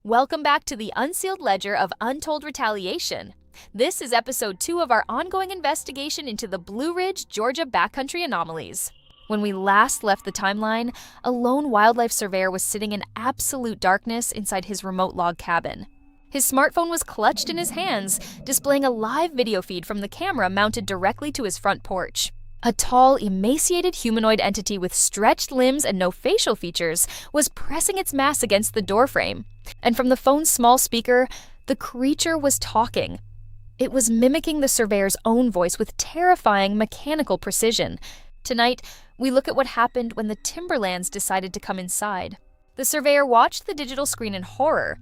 Welcome back to the unsealed ledger of Untold Retaliation. This is episode 2 of our ongoing investigation into the Blue Ridge, Georgia backcountry anomalies. When we last left the timeline, a lone wildlife surveyor was sitting in absolute darkness inside his remote log cabin. His smartphone was clutched in his hands, displaying a live video feed from the camera mounted directly to his front porch. A tall, emaciated humanoid entity with stretched limbs and no facial features was pressing its mass against the doorframe. And from the phone's small speaker, the creature was talking. It was mimicking the surveyor's own voice with terrifying mechanical precision. Tonight, we look at what happened when the Timberlands decided to come inside. The surveyor watched the digital screen in horror.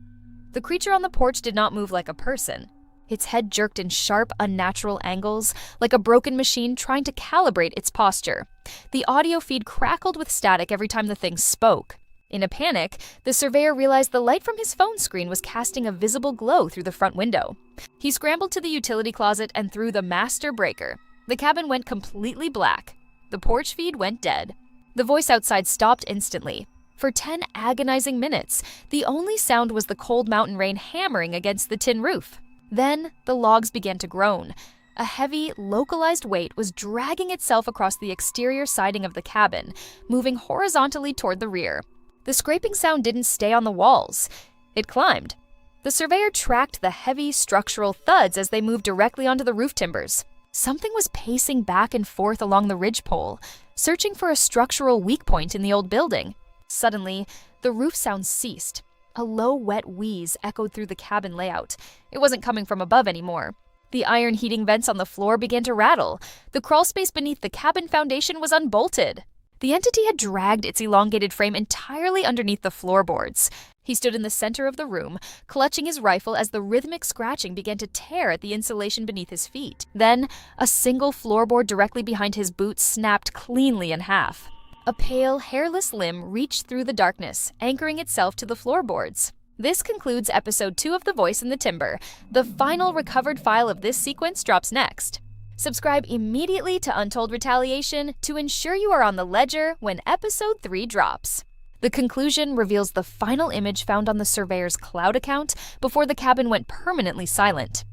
The creature on the porch did not move like a person. Its head jerked in sharp, unnatural angles, like a broken machine trying to calibrate its posture. The audio feed crackled with static every time the thing spoke. In a panic, the surveyor realized the light from his phone screen was casting a visible glow through the front window. He scrambled to the utility closet and threw the master breaker. The cabin went completely black. The porch feed went dead. The voice outside stopped instantly. For 10 agonizing minutes, the only sound was the cold mountain rain hammering against the tin roof. Then, the logs began to groan. A heavy, localized weight was dragging itself across the exterior siding of the cabin, moving horizontally toward the rear. The scraping sound didn't stay on the walls. It climbed. The surveyor tracked the heavy, structural thuds as they moved directly onto the roof timbers. Something was pacing back and forth along the ridgepole, searching for a structural weak point in the old building. Suddenly, the roof sound ceased. A low, wet wheeze echoed through the cabin layout. It wasn't coming from above anymore. The iron heating vents on the floor began to rattle. The crawlspace beneath the cabin foundation was unbolted. The entity had dragged its elongated frame entirely underneath the floorboards. He stood in the center of the room, clutching his rifle as the rhythmic scratching began to tear at the insulation beneath his feet. Then, a single floorboard directly behind his boot snapped cleanly in half. A pale, hairless limb reached through the darkness, anchoring itself to the floorboards. This concludes episode 2 of The Voice in the Timber. The final recovered file of this sequence drops next. Subscribe immediately to Untold Retaliation to ensure you are on the ledger when episode 3 drops. The conclusion reveals the final image found on the surveyor's cloud account before the cabin went permanently silent.